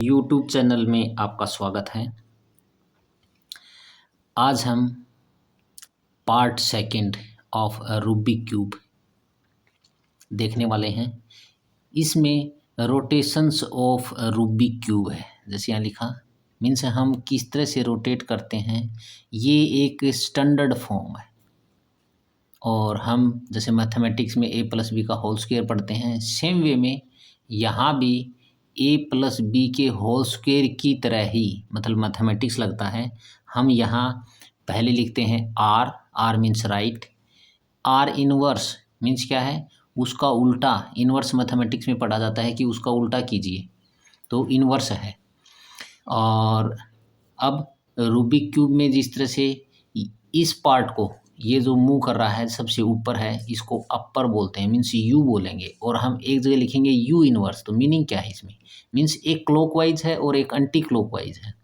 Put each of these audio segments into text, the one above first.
YouTube channel में आपका स्वागत है। आज हम part second of Rubik cube देखने वाले हैं। इसमें रोटेशंस ऑफ रूबिक क्यूब है, जैसे यहाँ लिखा मीन्स हम किस तरह से रोटेट करते हैं। ये एक स्टैंडर्ड फॉर्म है और हम जैसे मैथमेटिक्स में a प्लस बी का होल स्क्वायर पढ़ते हैं, सेम वे में यहाँ भी a प्लस बी के होल स्क्वायर की तरह ही मतलब मैथमेटिक्स लगता है। हम यहाँ पहले लिखते हैं r means right, r inverse means क्या है, उसका उल्टा। इनवर्स मैथमेटिक्स में पढ़ा जाता है कि उसका उल्टा कीजिए, तो इनवर्स है। और अब रूबिक क्यूब में जिस तरह से इस पार्ट को, ये जो मूव कर रहा है सबसे ऊपर है, इसको अपर बोलते हैं, मीन्स यू बोलेंगे। और हम एक जगह लिखेंगे यू इनवर्स। तो मीनिंग क्या है इसमें, मीन्स एक क्लॉकवाइज है और एक एंटी क्लॉकवाइज है।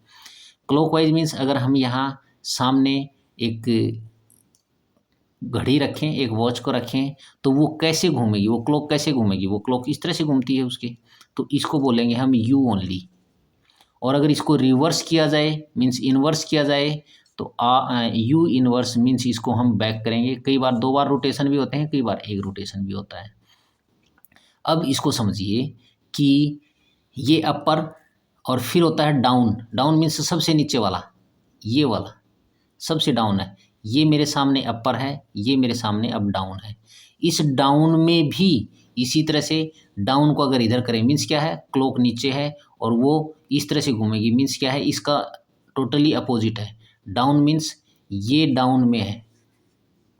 क्लॉकवाइज मीन्स अगर हम यहाँ सामने एक घड़ी रखें, एक वॉच को रखें, तो वो कैसे घूमेगी, वो क्लॉक कैसे घूमेगी, वो क्लॉक इस तरह से घूमती है उसके, तो इसको बोलेंगे हम यू ओनली। और अगर इसको रिवर्स किया जाए मीन्स इन्वर्स किया जाए तो यू इन्वर्स मीन्स इसको हम बैक करेंगे। कई बार 2 बार रोटेशन भी होते हैं, कई बार एक रोटेशन भी होता है। अब इसको समझिए कि ये अपर और फिर होता है डाउन। डाउन मीन्स सबसे नीचे वाला, ये वाला सबसे डाउन है। ये मेरे सामने अपर है, ये मेरे सामने अब डाउन है। इस डाउन में भी इसी तरह से डाउन को अगर इधर करें मीन्स क्या है, क्लॉक नीचे है और वो इस तरह से घूमेगी, मीन्स क्या है, इसका टोटली अपोजिट है। डाउन मीन्स ये डाउन में है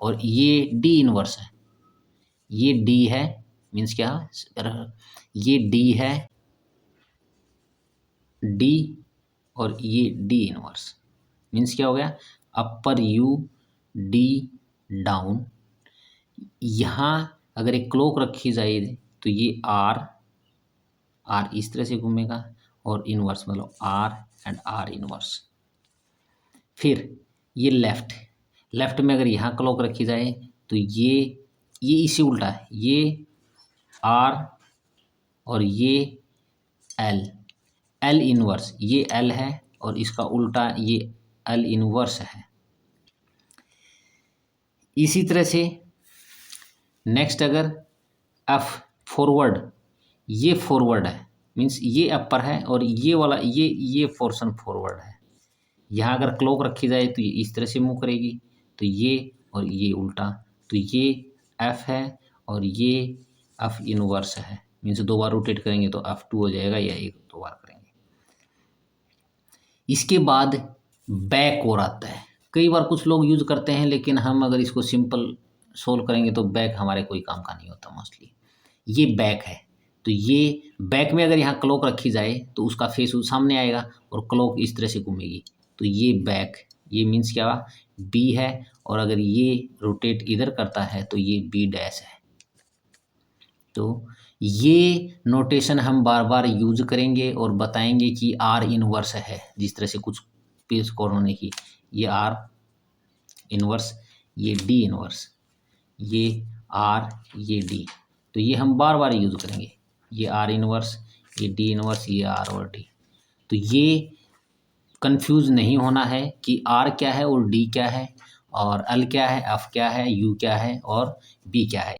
और ये डी इनवर्स है। ये डी है मीन्स क्या, ये डी है, डी और ये डी इनवर्स मीन्स क्या हो गया, अपर यू डी डाउन। यहाँ अगर एक क्लॉक रखी जाए तो ये आर इस तरह से घूमेगा और इनवर्स मतलब आर एंड आर इनवर्स। फिर ये लेफ्ट में अगर यहाँ क्लॉक रखी जाए तो ये इससे उल्टा है, ये आर और ये एल इनवर्स, ये एल है और इसका उल्टा ये एल इनवर्स है। इसी तरह से नेक्स्ट अगर एफ फॉरवर्ड, ये फॉरवर्ड है मीन्स ये अपर है और ये वाला ये पोर्शन फॉरवर्ड है। यहाँ अगर क्लॉक रखी जाए तो ये इस तरह से मूव करेगी, तो ये और ये उल्टा, तो ये एफ है और ये एफ इनवर्स है। मीन्स 2 बार रोटेट करेंगे तो F2 हो जाएगा या 1-2 बार करेंगे। इसके बाद बैक और आता है। कई बार कुछ लोग यूज करते हैं, लेकिन हम अगर इसको सिंपल सोल्व करेंगे तो बैक हमारे कोई काम का नहीं होता मोस्टली। ये बैक है, तो ये बैक में अगर यहाँ क्लॉक रखी जाए तो उसका फेस सामने आएगा और क्लॉक इस तरह से घूमेगी, तो ये बैक, ये मीन्स क्या, बी है। और अगर ये रोटेट इधर करता है तो ये बी डैश है। तो ये नोटेशन हम बार बार यूज करेंगे और बताएंगे कि आर इनवर्स है। जिस तरह से कुछ पेज कोरोने की, ये आर इनवर्स, ये डी इनवर्स, ये आर, ये डी, तो ये हम बार बार यूज करेंगे। ये आर इनवर्स, ये डी इनवर्स, ये आर और डी। तो ये कंफ्यूज नहीं होना है कि आर क्या है और डी क्या है और एल क्या है, एफ क्या है, यू क्या है और बी क्या है।